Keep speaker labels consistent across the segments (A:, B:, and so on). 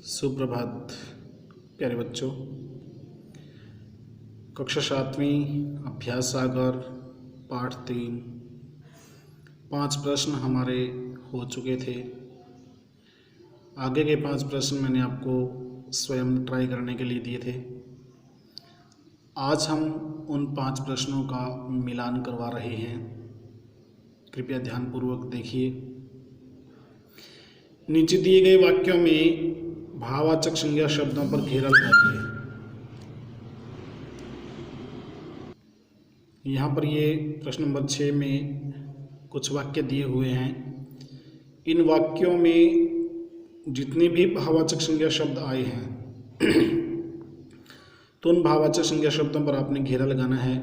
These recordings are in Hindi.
A: सुप्रभात प्यारे बच्चों। कक्षा 7वीं अभ्यास सागर पाठ 3 5 प्रश्न हमारे हो चुके थे। आगे के 5 प्रश्न मैंने आपको स्वयं ट्राई करने के लिए दिए थे। आज हम उन 5 प्रश्नों का मिलान करवा रहे हैं। कृपया ध्यानपूर्वक देखिए। नीचे दिए गए वाक्यों में भाववाचक संज्ञा शब्दों पर घेरा लगाइए। यहाँ पर ये प्रश्न नंबर 6 में कुछ वाक्य दिए हुए हैं। इन वाक्यों में जितने भी भाववाचक संज्ञा शब्द आए हैं तो उन भाववाचक संज्ञा शब्दों पर आपने घेरा लगाना है।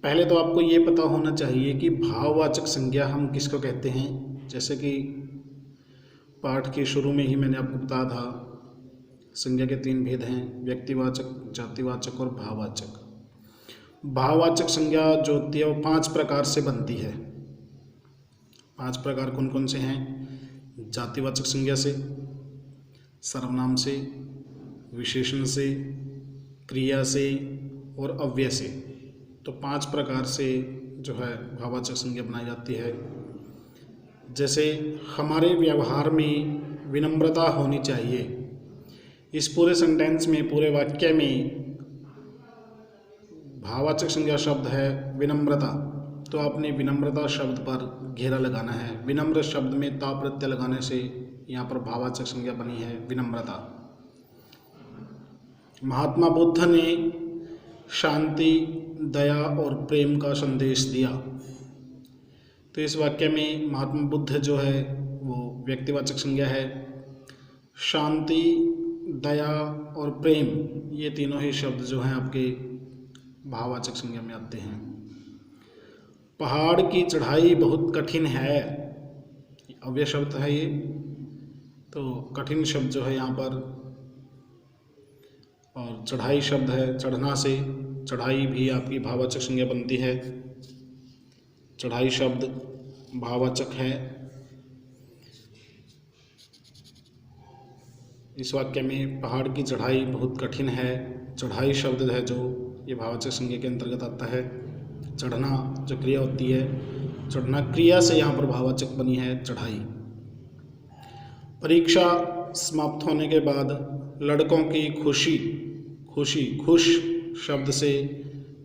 A: पहले तो आपको ये पता होना चाहिए कि भाववाचक संज्ञा हम किसको कहते हैं। जैसे कि पाठ के शुरू में ही मैंने आपको बताया था, संज्ञा के 3 भेद हैं, व्यक्तिवाचक, जातिवाचक और भाववाचक। भाववाचक संज्ञा जो होती है वो 5 प्रकार से बनती है। 5 प्रकार कौन कौन से हैं? जातिवाचक संज्ञा से, सर्वनाम से, विशेषण से, क्रिया से और अव्यय से। तो 5 प्रकार से जो है भाववाचक संज्ञा बनाई जाती है। जैसे हमारे व्यवहार में विनम्रता होनी चाहिए। इस पूरे सेंटेंस में, पूरे वाक्य में भाववाचक संज्ञा शब्द है विनम्रता। तो आपने विनम्रता शब्द पर घेरा लगाना है। विनम्र शब्द में ता प्रत्यय लगाने से यहाँ पर भाववाचक संज्ञा बनी है विनम्रता। महात्मा बुद्ध ने शांति, दया और प्रेम का संदेश दिया। तो इस वाक्य में महात्मा बुद्ध जो है वो व्यक्तिवाचक संज्ञा है। शांति, दया और प्रेम ये तीनों ही शब्द जो हैं आपके भाववाचक संज्ञा में आते हैं। पहाड़ की चढ़ाई बहुत कठिन है, अव्यय शब्द है ये। तो कठिन शब्द जो है यहाँ पर, और चढ़ाई शब्द है चढ़ना से। चढ़ाई भी आपकी भाववाचक संज्ञा बनती है। चढ़ाई शब्द भाववाचक है। इस वाक्य में पहाड़ की चढ़ाई बहुत कठिन है, चढ़ाई शब्द है जो ये भाववाचक संज्ञा के अंतर्गत आता है। चढ़ना जो क्रिया होती है, चढ़ना क्रिया से यहाँ पर भाववाचक बनी है चढ़ाई। परीक्षा समाप्त होने के बाद लड़कों की खुशी, खुश शब्द से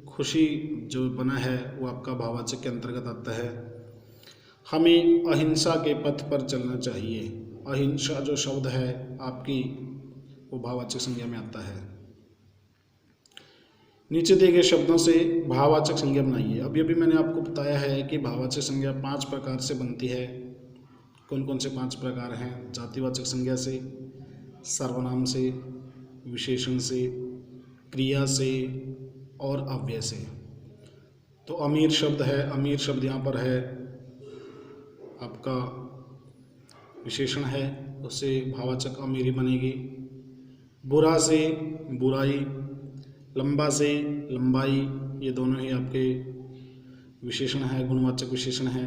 A: खुशी जो बना है वो आपका भाववाचक के अंतर्गत आता है। हमें अहिंसा के पथ पर चलना चाहिए। अहिंसा जो शब्द है आपकी वो भाववाचक संज्ञा में आता है। नीचे दिए गए शब्दों से भाववाचक संज्ञा बनाइए। अभी मैंने आपको बताया है कि भाववाचक संज्ञा 5 प्रकार से बनती है। कौन कौन से 5 प्रकार हैं? जातिवाचक संज्ञा से, सर्वनाम से, विशेषण से, क्रिया से और अव्यय से। तो अमीर शब्द है, अमीर शब्द यहाँ पर है आपका विशेषण है, उससे भाववाचक अमीरी बनेगी। बुरा से बुराई, लंबा से लंबाई, ये दोनों ही आपके विशेषण है, गुणवाचक विशेषण है।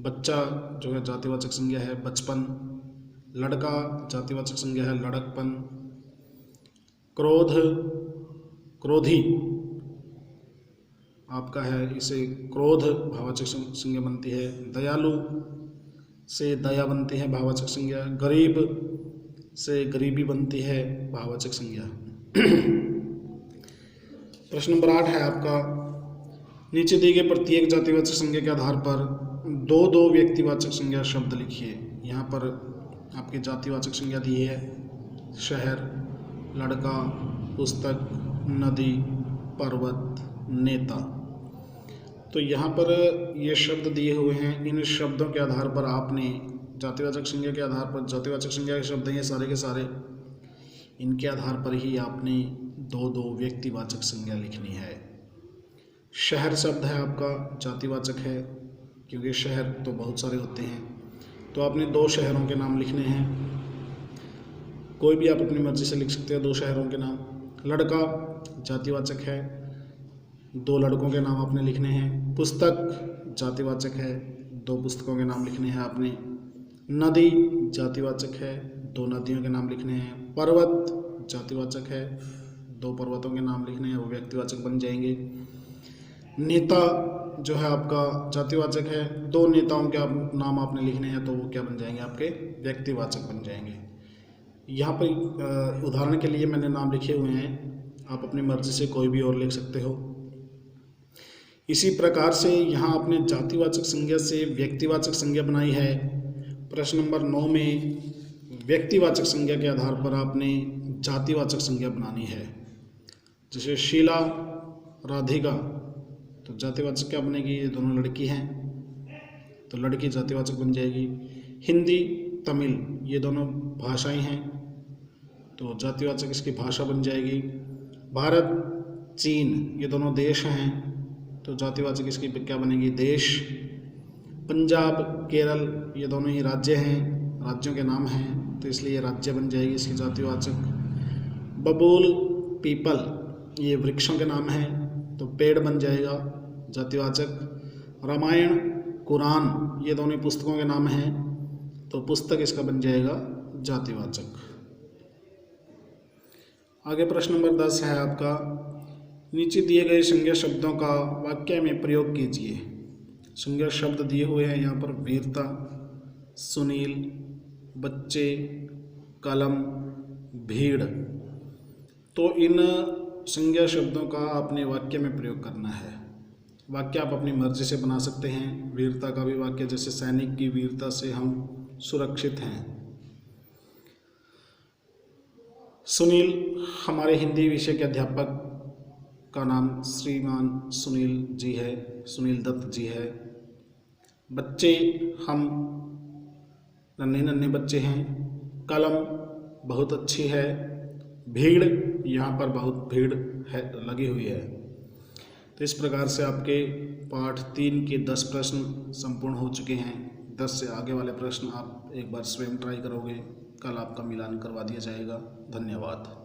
A: बच्चा जो है जातिवाचक संज्ञा है बचपन। लड़का जातिवाचक संज्ञा है लड़कपन। क्रोध, क्रोधी आपका है, इसे क्रोध भाववाचक संज्ञा बनती है। दयालु से दया बनती है भाववाचक संज्ञा। गरीब से गरीबी बनती है भाववाचक संज्ञा। प्रश्न नंबर 8 है आपका, नीचे दिए गए प्रत्येक जातिवाचक संज्ञा के आधार पर 2 व्यक्तिवाचक संज्ञा शब्द लिखिए। यहाँ पर आपकी जातिवाचक संज्ञा दी है शहर, लड़का, पुस्तक, नदी, पर्वत, नेता। तो यहाँ पर ये शब्द दिए हुए हैं। इन शब्दों के आधार पर आपने जातिवाचक संज्ञा के आधार पर, जातिवाचक संज्ञा के शब्द हैं सारे के सारे, इनके आधार पर ही आपने 2 व्यक्तिवाचक संज्ञा लिखनी है। शहर शब्द है आपका जातिवाचक है, क्योंकि शहर तो बहुत सारे होते हैं। तो आपने 2 शहरों के नाम लिखने हैं। कोई भी आप अपनी मर्जी से लिख सकते हैं 2 शहरों के नाम। लड़का जातिवाचक है, 2 लड़कों के नाम आपने लिखने हैं। पुस्तक जातिवाचक है, 2 पुस्तकों के नाम लिखने हैं आपने। नदी जातिवाचक है, 2 नदियों के नाम लिखने हैं। पर्वत जातिवाचक है, 2 पर्वतों के नाम लिखने हैं, वो व्यक्तिवाचक बन जाएंगे। नेता जो है आपका जातिवाचक है, 2 नेताओं के नाम आपने लिखने हैं तो वो क्या बन जाएंगे, आपके व्यक्तिवाचक बन जाएंगे। यहाँ पर उदाहरण के लिए मैंने नाम लिखे हुए हैं, आप अपनी मर्जी से कोई भी और लिख सकते हो। इसी प्रकार से यहाँ आपने जातिवाचक संज्ञा से व्यक्तिवाचक संज्ञा बनाई है। प्रश्न नंबर 9 में व्यक्तिवाचक संज्ञा के आधार पर आपने जातिवाचक संज्ञा बनानी है। जैसे शीला, राधिका, तो जातिवाचक क्या बनेगी, ये दोनों लड़की हैं तो लड़की जातिवाचक बन जाएगी। हिंदी, तमिल, ये दोनों भाषाएं हैं तो जातिवाचक इसकी भाषा बन जाएगी। भारत, चीन, ये दोनों देश हैं तो जातिवाचक इसकी क्या बनेगी, देश। पंजाब, केरल, ये दोनों ही राज्य हैं, राज्यों के नाम हैं तो इसलिए राज्य बन जाएगी इसकी जातिवाचक। बबूल, पीपल, ये वृक्षों के नाम हैं तो पेड़ बन जाएगा जातिवाचक। रामायण, कुरान, ये दोनों पुस्तकों के नाम हैं तो पुस्तक इसका बन जाएगा जातिवाचक। आगे प्रश्न नंबर 10 है आपका, नीचे दिए गए संज्ञा शब्दों का वाक्य में प्रयोग कीजिए। संज्ञा शब्द दिए हुए हैं यहाँ पर, वीरता, सुनील, बच्चे, कलम, भीड़। तो इन संज्ञा शब्दों का आपने वाक्य में प्रयोग करना है। वाक्य आप अपनी मर्जी से बना सकते हैं। वीरता का भी वाक्य, जैसे सैनिक की वीरता से हम सुरक्षित हैं। सुनील, हमारे हिंदी विषय के अध्यापक का नाम श्रीमान सुनील जी है, सुनील दत्त जी है। बच्चे, हम नन्हे नन्हे बच्चे हैं। कलम, बहुत अच्छी है। भीड़, यहाँ पर बहुत भीड़ है, लगी हुई है। तो इस प्रकार से आपके पाठ 3 के 10 प्रश्न संपूर्ण हो चुके हैं। 10 से आगे वाले प्रश्न आप एक बार स्वयं ट्राई करोगे, कल आपका मिलान करवा दिया जाएगा। धन्यवाद।